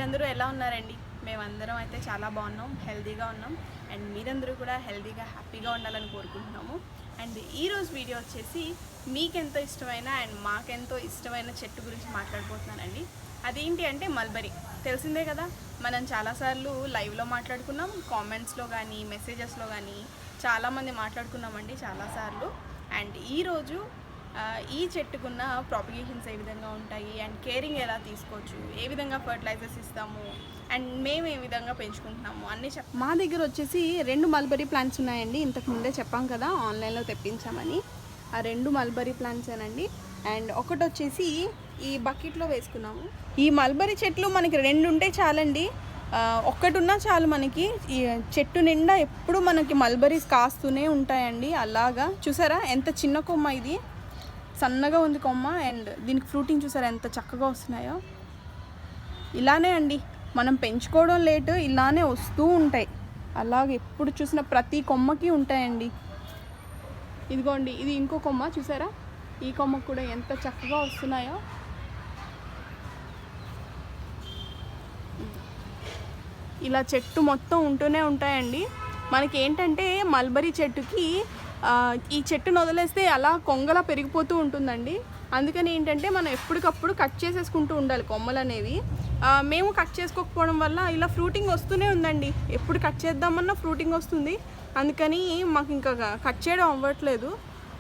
మీరందరూ ఎలా ఉన్నారండి? మేమందరం అయితే చాలా బాగున్నాం, హెల్తీగా ఉన్నాం. అండ్ మీరందరూ కూడా హెల్తీగా హ్యాపీగా ఉండాలని కోరుకుంటున్నాము. అండ్ ఈరోజు వీడియో వచ్చేసి మీకెంతో ఇష్టమైన అండ్ మాకెంతో ఇష్టమైన చెట్టు గురించి మాట్లాడిపోతున్నానండి. అదేంటి అంటే మల్బరీ. తెలిసిందే కదా, మనం చాలాసార్లు లైవ్లో మాట్లాడుకున్నాం, కామెంట్స్లో కానీ మెసేజెస్లో కానీ చాలామంది మాట్లాడుకున్నామండి చాలాసార్లు. అండ్ ఈరోజు ఈ చెట్టుకున్న ప్రాపగేషన్స్ ఏ విధంగా ఉంటాయి అండ్ కేరింగ్ ఎలా తీసుకోవచ్చు, ఏ విధంగా ఫర్టిలైజర్స్ ఇస్తాము అండ్ మేము ఏ విధంగా పెంచుకుంటున్నాము అన్నీ మా దగ్గర వచ్చేసి 2 మల్బరీ ప్లాంట్స్ ఉన్నాయండి. ఇంతకు ముందే చెప్పాం కదా ఆన్లైన్లో తెప్పించామని. ఆ 2 మల్బరీ ప్లాంట్సేనండి. అండ్ ఒకటి వచ్చేసి ఈ బకెట్లో వేసుకున్నాము. ఈ మల్బరీ చెట్లు మనకి 2 ఉంటే చాలండి, ఒక్కటి ఉన్నా చాలు. మనకి ఈ చెట్టు నిండా ఎప్పుడు మనకి మల్బరీస్ కాస్తూనే ఉంటాయండి. అలాగా చూసారా ఎంత చిన్న కొమ్మ, ఇది సన్నగా ఉంది కొమ్మ. అండ్ దీనికి ఫ్రూటింగ్ చూసారా ఎంత చక్కగా వస్తున్నాయో. ఇలానే అండి మనం పెంచుకోవడం లేటు, ఇలానే వస్తూ ఉంటాయి. అలాగే ఎప్పుడు చూసిన ప్రతి కొమ్మకి ఉంటాయండి. ఇదిగోండి, ఇది ఇంకో కొమ్మ చూసారా, ఈ కొమ్మకు కూడా ఎంత చక్కగా వస్తున్నాయో. ఇలా చెట్టు మొత్తం ఉంటూనే ఉంటాయండి. మనకి ఏంటంటే మల్బరీ చెట్టుకి ఈ చెట్టును వదిలేస్తే అలా కొంగలా పెరిగిపోతూ ఉంటుందండి. అందుకని ఏంటంటే మనం ఎప్పటికప్పుడు కట్ చేసేసుకుంటూ ఉండాలి కొమ్మలు అనేవి. మేము కట్ చేసుకోకపోవడం వల్ల ఇలా ఫ్రూటింగ్ వస్తూనే ఉందండి. ఎప్పుడు కట్ చేద్దామన్నా ఫ్రూటింగ్ వస్తుంది. అందుకని మాకు ఇంకా కట్ చేయడం అవ్వట్లేదు,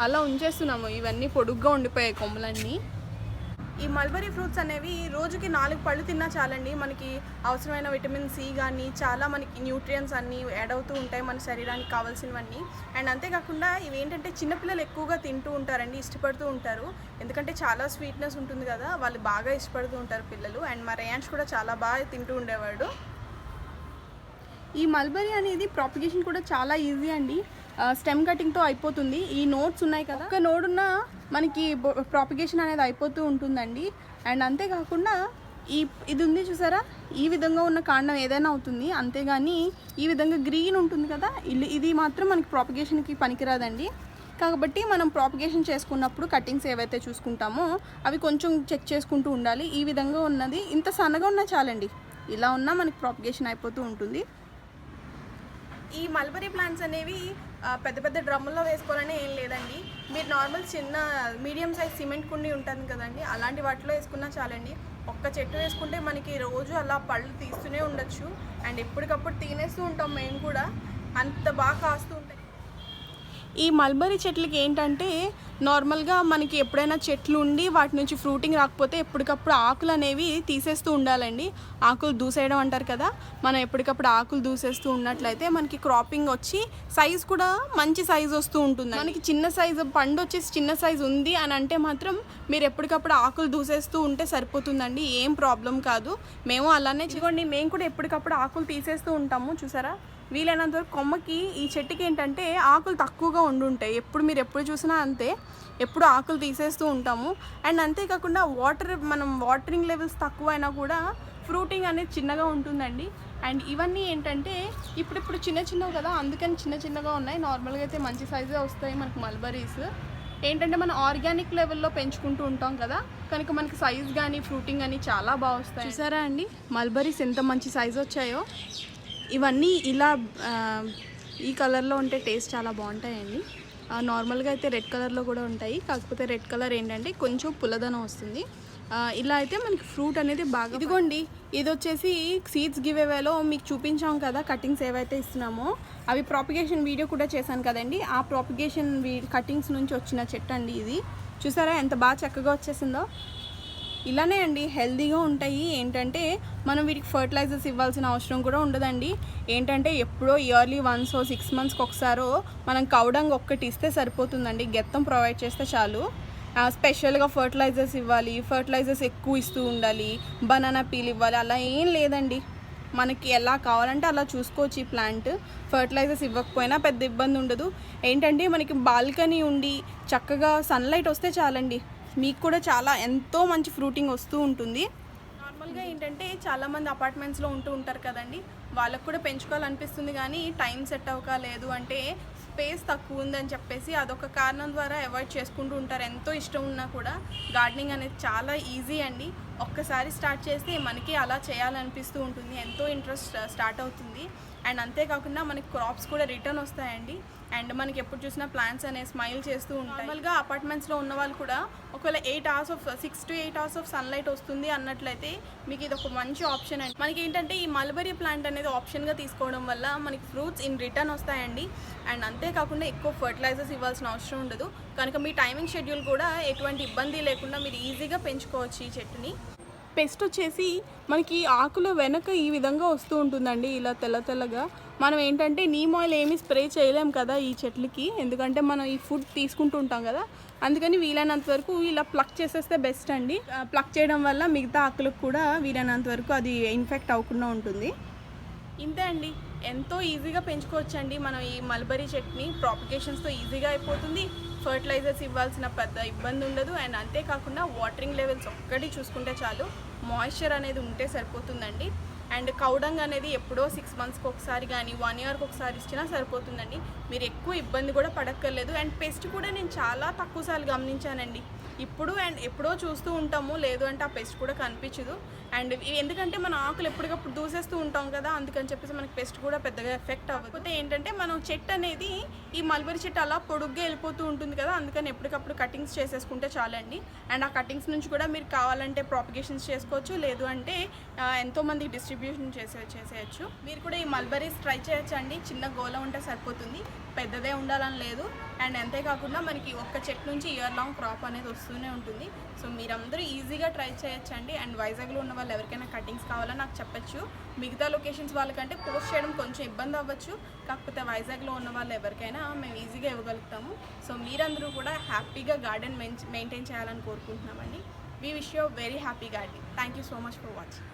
అలా ఉంచేస్తున్నాము. ఇవన్నీ పొడుగ్గా ఉండిపోయాయి కొమ్మలన్నీ. ఈ మల్బరీ ఫ్రూట్స్ అనేవి రోజుకి 4 పళ్ళు తిన్నా చాలండి. మనకి అవసరమైన విటమిన్ సి కానీ చాలా మనకి న్యూట్రియంట్స్ అన్నీ యాడ్ అవుతూ ఉంటాయి మన శరీరానికి కావాల్సినవన్నీ. అండ్ అంతేకాకుండా ఇవి ఏంటంటే చిన్నపిల్లలు ఎక్కువగా తింటూ ఉంటారండి, ఇష్టపడుతూ ఉంటారు. ఎందుకంటే చాలా స్వీట్నెస్ ఉంటుంది కదా, వాళ్ళు బాగా ఇష్టపడుతూ ఉంటారు పిల్లలు. అండ్ మా రేయాన్స్ కూడా చాలా బాగా తింటూ ఉండేవాడు. ఈ మల్బరీ అనేది ప్రాపగేషన్ కూడా చాలా ఈజీ అండి. స్టెమ్ కటింగ్తో అయిపోతుంది. ఈ నోట్స్ ఉన్నాయి కదా, ఒక నోడున్న మనకి ప్రాపగేషన్ అనేది అయిపోతూ ఉంటుందండి. అండ్ అంతేకాకుండా ఇది ఉంది చూసారా, ఈ విధంగా ఉన్న కాండం ఏదైనా అవుతుంది, అంతేగాని ఈ విధంగా గ్రీన్ ఉంటుంది కదా, ఇది మాత్రం మనకి ప్రాపగేషన్కి పనికిరాదండి. కాబట్టి మనం ప్రాపగేషన్ చేసుకున్నప్పుడు కటింగ్స్ ఏవైతే చూసుకుంటామో అవి కొంచెం చెక్ చేసుకుంటూ ఉండాలి. ఈ విధంగా ఉన్నది ఇంత సన్నగా ఉన్నా చాలండి, ఇలా ఉన్నా మనకి ప్రాపగేషన్ అయిపోతూ ఉంటుంది. ఈ మల్బరీ ప్లాంట్స్ అనేవి పెద్ద పెద్ద డ్రమ్ముల్లో వేసుకోవాలని ఏం లేదండి. మీరు నార్మల్ చిన్న మీడియం సైజ్ సిమెంట్ కుండీ ఉంటుంది కదండి, అలాంటి వాటిలో వేసుకున్నా చాలండి. ఒక్క చెట్టు వేసుకుంటే మనకి రోజు అలా పళ్ళు తీస్తూనే ఉండొచ్చు. అండ్ ఎప్పటికప్పుడు తినేస్తూ ఉంటాం మేము కూడా, అంత బాగా కాస్తూ ఉంటాయి. ఈ మల్బరీ చెట్లకి ఏంటంటే నార్మల్గా మనకి ఎప్పుడైనా చెట్లు ఉండి వాటి నుంచి ఫ్రూటింగ్ రాకపోతే ఎప్పటికప్పుడు ఆకులు అనేవి తీసేస్తూ ఉండాలండి. ఆకులు దూసేయడం అంటారు కదా, మనం ఎప్పటికప్పుడు ఆకులు దూసేస్తూ ఉన్నట్లయితే మనకి క్రాపింగ్ వచ్చి సైజ్ కూడా మంచి సైజు వస్తూ ఉంటుంది. మనకి చిన్న సైజు పండు వచ్చేసి చిన్న సైజు ఉంది అని అంటే మాత్రం మీరు ఎప్పటికప్పుడు ఆకులు దూసేస్తూ ఉంటే సరిపోతుందండి, ఏం ప్రాబ్లం కాదు. మేము అలానే చూడండి, మేము కూడా ఎప్పటికప్పుడు ఆకులు తీసేస్తూ ఉంటాము. చూసారా, వీలైనంత వరకు కొమ్మకి ఈ చెట్టుకి ఏంటంటే ఆకులు తక్కువగా ఉండుంటాయి. మీరు ఎప్పుడు చూసినా అంతే, ఎప్పుడు ఆకులు తీసేస్తూ ఉంటాము. అండ్ అంతేకాకుండా మనం వాటరింగ్ లెవెల్స్ తక్కువ అయినా కూడా ఫ్రూటింగ్ అనేది చిన్నగా ఉంటుందండి. అండ్ ఇవన్నీ ఏంటంటే ఇప్పుడు చిన్నవి కదా, అందుకని చిన్నగా ఉన్నాయి. నార్మల్గా అయితే మంచి సైజే వస్తాయి మనకు మల్బరీస్. ఏంటంటే మనం ఆర్గానిక్ లెవెల్లో పెంచుకుంటూ ఉంటాం కదా, కనుక మనకి సైజ్ కానీ ఫ్రూటింగ్ కానీ చాలా బాగా వస్తాయి. చూసారా అండి మల్బరీస్ ఎంత మంచి సైజు వచ్చాయో. ఇవన్నీ ఇలా ఈ కలర్లో ఉంటే టేస్ట్ చాలా బాగుంటాయండి. నార్మల్గా అయితే రెడ్ కలర్లో కూడా ఉంటాయి, కాకపోతే రెడ్ కలర్ ఏంటంటే కొంచెం పుల్లదనం వస్తుంది. ఇలా అయితే మనకి ఫ్రూట్ అనేది బాగా. ఇదిగోండి, ఇది వచ్చేసి సీడ్స్ గివ్ అవేలో మీకు చూపించాం కదా, కటింగ్స్ ఏవైతే ఇస్తున్నామో అవి ప్రాపగేషన్ వీడియో కూడా చేశాను కదండి. ఆ ప్రాపగేషన్ కటింగ్స్ నుంచి వచ్చిన చెట్టు అండి ఇది. చూసారా ఎంత బాగా చక్కగా వచ్చేసిందో. ఇలానే అండి హెల్తీగా ఉంటాయి. ఏంటంటే మనం వీటికి ఫర్టిలైజర్స్ ఇవ్వాల్సిన అవసరం కూడా ఉండదండి. ఏంటంటే ఎప్పుడో ఇయర్లీ వన్స్ 6 మంత్స్కి ఒకసారో మనం కౌడంగ్ ఒక్కటి ఇస్తే సరిపోతుందండి, గెత్తం ప్రొవైడ్ చేస్తే చాలు. స్పెషల్గా ఫర్టిలైజర్స్ ఇవ్వాలి, ఫర్టిలైజర్స్ ఎక్కువ ఇస్తూ ఉండాలి, బనానా పీల్ ఇవ్వాలి, అలా ఏం లేదండి. మనకి ఎలా కావాలంటే అలా చూసుకోవచ్చు. ఈ ప్లాంట్ ఫర్టిలైజర్స్ ఇవ్వకపోయినా పెద్ద ఇబ్బంది ఉండదు. ఏంటంటే మనకి బాల్కనీ ఉండి చక్కగా సన్లైట్ వస్తే చాలండి, మీకు కూడా ఎంతో మంచి ఫ్రూటింగ్ వస్తూ ఉంటుంది. నార్మల్గా ఏంటంటే చాలామంది అపార్ట్మెంట్స్లో ఉంటూ ఉంటారు కదండి, వాళ్ళకు కూడా పెంచుకోవాలనిపిస్తుంది కానీ టైం సెట్ అవ్వక లేదు అంటే స్పేస్ తక్కువ ఉందని చెప్పేసి అదొక కారణం ద్వారా అవాయిడ్ చేసుకుంటూ ఉంటారు. ఎంతో ఇష్టం ఉన్నా కూడా గార్డెనింగ్ అనేది చాలా ఈజీ అండి. ఒక్కసారి స్టార్ట్ చేస్తే మనకి అలా చేయాలనిపిస్తూ ఉంటుంది, ఎంతో ఇంట్రెస్ట్ స్టార్ట్ అవుతుంది. అండ్ అంతేకాకుండా మనకి క్రాప్స్ కూడా రిటర్న్ వస్తాయండి. అండ్ మనకి ఎప్పుడు చూసినా ప్లాంట్స్ అనేవి స్మైల్ చేస్తూ ఉంటాయి. నార్మల్గా అపార్ట్మెంట్స్లో ఉన్న వాళ్ళు కూడా ఒకవేళ 6 to 8 hours ఆఫ్ సన్లైట్ వస్తుంది అన్నట్లయితే మీకు ఇది ఒక మంచి ఆప్షన్ అండి. మనకి ఏంటంటే ఈ మల్బరీ ప్లాంట్ అనేది ఆప్షన్గా తీసుకోవడం వల్ల మనకి ఫ్రూట్స్ ఇన్ రిటర్న్ వస్తాయండి. అండ్ అంతేకాకుండా ఎక్కువ ఫర్టిలైజర్స్ ఇవ్వాల్సిన అవసరం ఉండదు కనుక మీ టైమింగ్ షెడ్యూల్ కూడా ఎటువంటి ఇబ్బంది లేకుండా మీరు ఈజీగా పెంచుకోవచ్చు ఈ చెట్టుని. పెస్ట్ వచ్చేసి మనకి ఆకుల వెనక ఈ విధంగా వస్తూ ఉంటుందండి, ఇలా తెల్లగా. మనం ఏంటంటే నీమ్ ఆయిల్ ఏమీ స్ప్రే చేయలేం కదా ఈ చెట్లకి, ఎందుకంటే మనం ఈ ఫుడ్ తీసుకుంటూ ఉంటాం కదా, అందుకని వీలైనంత వరకు ఇలా ప్లక్ చేసేస్తే బెస్ట్ అండి. ప్లక్ చేయడం వల్ల మిగతా ఆకులకు కూడా వీలైనంత వరకు అది ఇన్ఫెక్ట్ అవ్వకుండా ఉంటుంది. ఇంతే అండి, ఎంతో ఈజీగా పెంచుకోవచ్చండి మనం ఈ మల్బరీ చెట్ని. ప్రాపగేషన్స్తో ఈజీగా అయిపోతుంది, ఫర్టిలైజర్స్ ఇవ్వాల్సిన పెద్ద ఇబ్బంది ఉండదు. అండ్ అంతేకాకుండా వాటరింగ్ లెవెల్స్ ఒక్కటి చూసుకుంటే చాలు, మాయిశ్చర్ అనేది ఉంటే సరిపోతుందండి. అండ్ కౌడంగ్ అనేది ఎప్పుడో 6 monthsకి ఒకసారి కానీ 1 yearకి ఒకసారి ఇచ్చినా సరిపోతుందండి. మీరు ఎక్కువ ఇబ్బంది కూడా పడక్కర్లేదు. అండ్ పెస్ట్ కూడా నేను చాలా తక్కువ సార్లు గమనించానండి. ఇప్పుడు అండ్ ఎప్పుడో చూస్తూ ఉంటాము, లేదు అంటే ఆ పెస్ట్ కూడా కనిపించదు. అండ్ ఎందుకంటే మన ఆకులు ఎప్పటికప్పుడు దూసేస్తూ ఉంటాం కదా, అందుకని చెప్పేసి మనకి పెస్ట్ కూడా పెద్దగా ఎఫెక్ట్ అవ్వకపోతే ఏంటంటే మనం చెట్టు అనేది ఈ మల్బరీ చెట్టు అలా పొడుగ్గా వెళ్ళిపోతూ ఉంటుంది కదా, అందుకని ఎప్పటికప్పుడు కటింగ్స్ చేసేసుకుంటే చాలండి. అండ్ ఆ కటింగ్స్ నుంచి కూడా మీరు కావాలంటే ప్రాపగేషన్స్ చేసుకోవచ్చు, లేదు అంటే ఎంతోమందికి డిస్ట్రిబ్యూషన్ చేసేయచ్చు. మీరు కూడా ఈ మల్బరీస్ ట్రై చేయొచ్చు అండి. చిన్న గోల ఉంటే సరిపోతుంది, పెద్దదే ఉండాలని లేదు. అండ్ అంతేకాకుండా మనకి ఒక్క చెట్టు నుంచి ఇయర్ లాంగ్ క్రాప్ అనేది వస్తూనే ఉంటుంది. సో మీరందరూ ఈజీగా ట్రై చేయొచ్చండి. అండ్ వైజాగ్లో ఉన్న వాళ్ళు ఎవరికైనా కటింగ్స్ కావాలని నాకు చెప్పచ్చు. మిగతా లొకేషన్స్ వాళ్ళకంటే పోస్ట్ చేయడం కొంచెం ఇబ్బంది అవ్వచ్చు, కాకపోతే వైజాగ్లో ఉన్న వాళ్ళు ఎవరికైనా మేము ఈజీగా ఇవ్వగలుగుతాము. సో మీరందరూ కూడా హ్యాపీగా గార్డెన్ మెయింటైన్ చేయాలని కోరుకుంటున్నామండి. We wish you a very happy gardening. Thank you so much for watching.